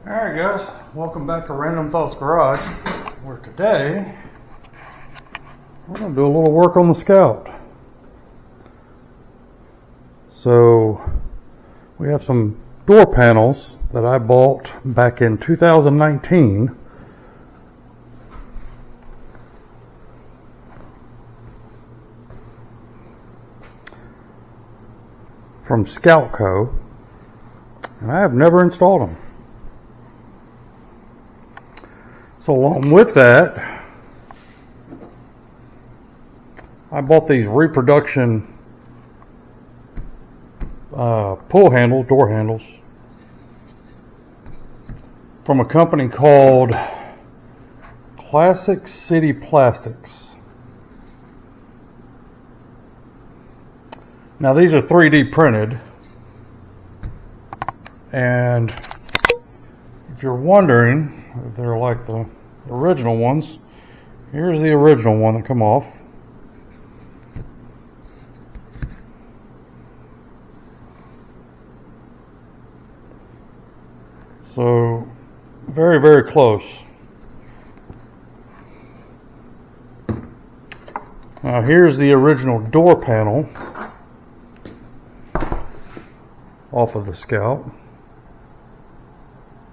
Alright guys, welcome back to Random Thoughts Garage, where today we're going to do a little work on the Scout. So we have some door panels that I bought back in 2019 from Scoutco, and I have never installed them. So along with that, I bought these reproduction pull handles, door handles, from a company called Classic City Plastics. Now these are 3D printed, and if you're wondering if they're like the original ones, here's the original one that come off. So very, very close. Now here's the original door panel off of the Scout.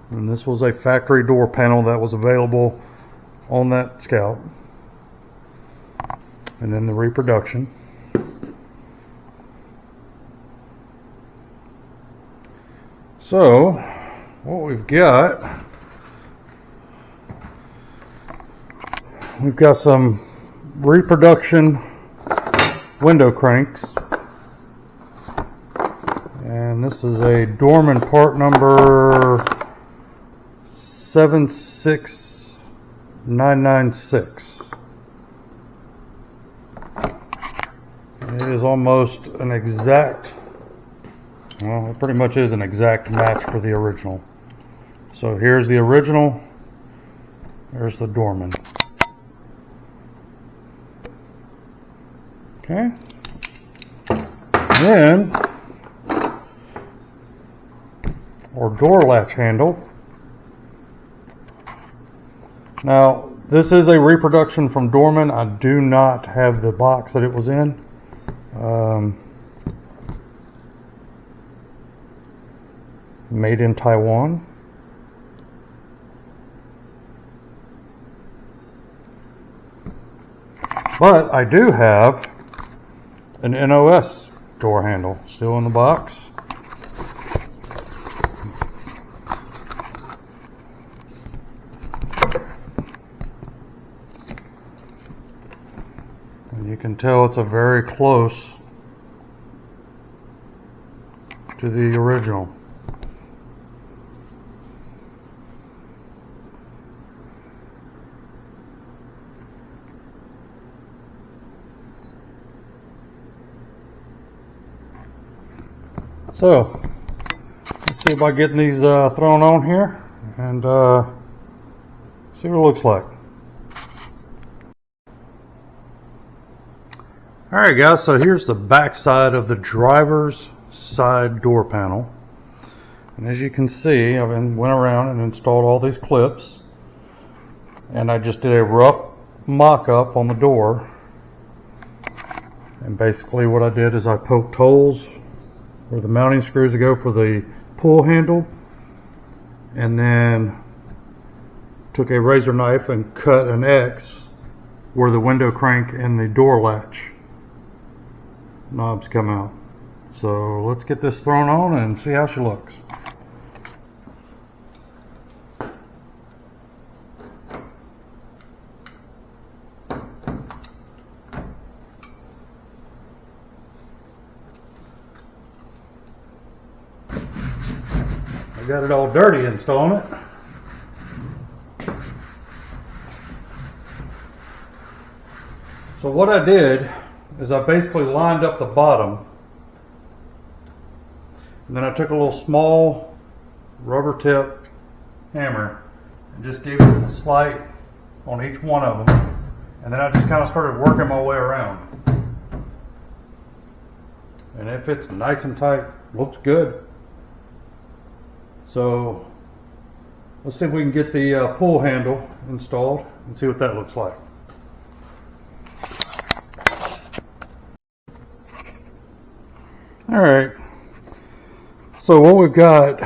And this was a factory door panel that was available on that Scout. And then the reproduction. So what we've got some reproduction window cranks. And this is a Dorman part number 76996. It is almost an exact, well, it pretty much is an exact match for the original. So here's the original, there's the Dorman. Okay. Then our door latch handle. Now, this is a reproduction from Dorman. I do not have the box that it was in. Made in Taiwan. But I do have an NOS door handle still in the box. You can tell it's a very close to the original. So let's see about getting these thrown on here and see what it looks like. Alright guys, so here's the back side of the driver's side door panel. And as you can see, I went around and installed all these clips. And I just did a rough mock-up on the door. And basically what I did is I poked holes where the mounting screws go for the pull handle. And then took a razor knife and cut an X where the window crank and the door latch knobs come out. So let's get this thrown on and see how she looks. I got it all dirty installing it. So what I did is I basically lined up the bottom, and then I took a little small rubber tipped hammer and just gave it a slight on each one of them, and then I just kind of started working my way around. And it fits nice and tight, looks good. So let's see if we can get the pull handle installed and see what that looks like. All right, so what we've got,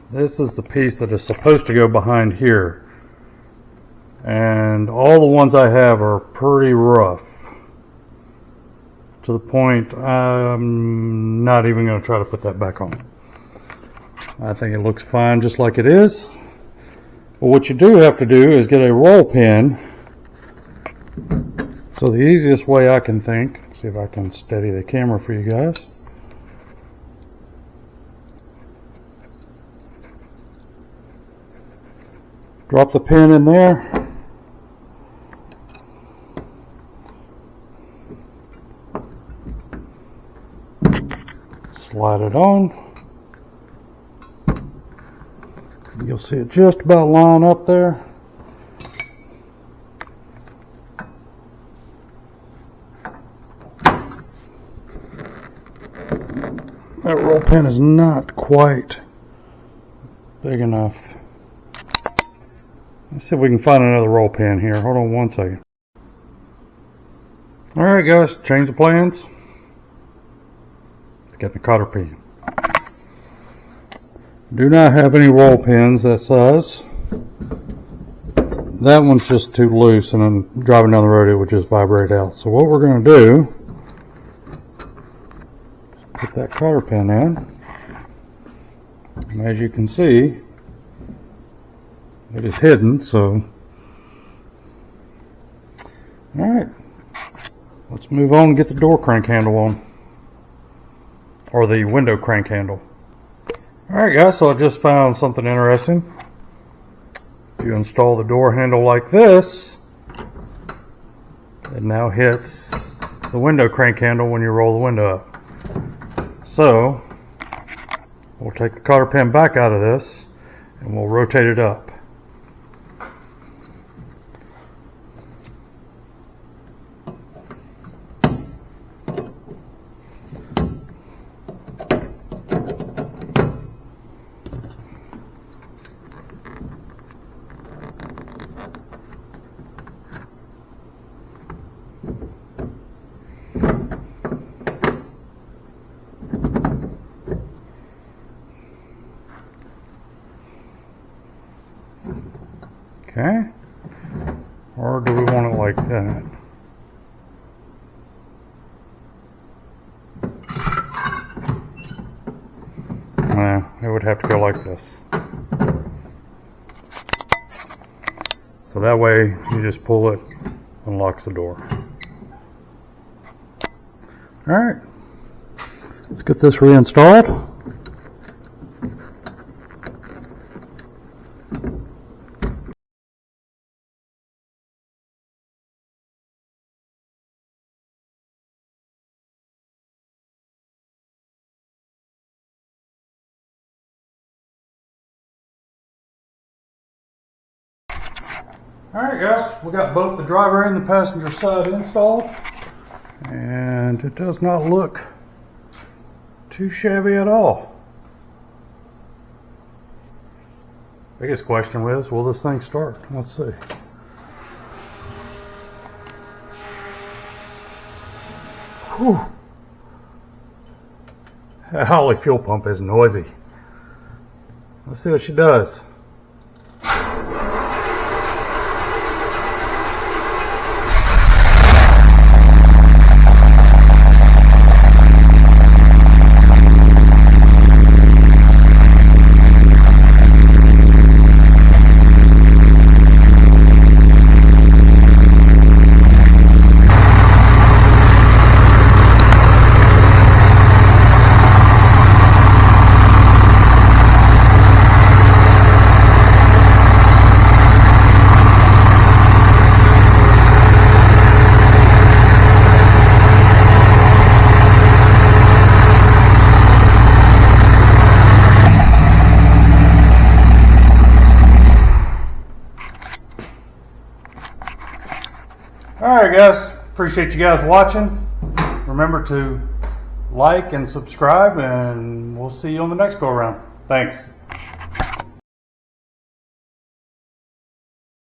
this is the piece that is supposed to go behind here, and all the ones I have are pretty rough, to the point I'm not even going to try to put that back on. I think it looks fine just like it is. But what you do have to do is get a roll pin. So the easiest way I can think, see if I can steady the camera for you guys. Drop the pin in there. Slide it on. You'll see it just about line up there. That roll pin is not quite big enough. Let's see if we can find another roll pin here. Hold on one second. Alright guys, change the plans. Let's get the cotter pin. Do not have any roll pins that size. That one's just too loose, and then driving down the road it would just vibrate out. So what we're going to do, put that cotter pin in, and as you can see, it is hidden. So alright, let's move on and get the door crank handle on, or the window crank handle. Alright guys, so I just found something interesting. If you install the door handle like this, it now hits the window crank handle when you roll the window up. So we'll take the cotter pin back out of this and we'll rotate it up. Okay, or do we want it like that? It would have to go like this. So that way you just pull it, unlocks the door. Alright, let's get this reinstalled. Alright guys, we got both the driver and the passenger side installed, and it does not look too shabby at all. Biggest question is, will this thing start? Let's see. Whew. That Holley fuel pump is noisy. Let's see what she does. Alright guys, appreciate you guys watching. Remember to like and subscribe, and we'll see you on the next go around. Thanks.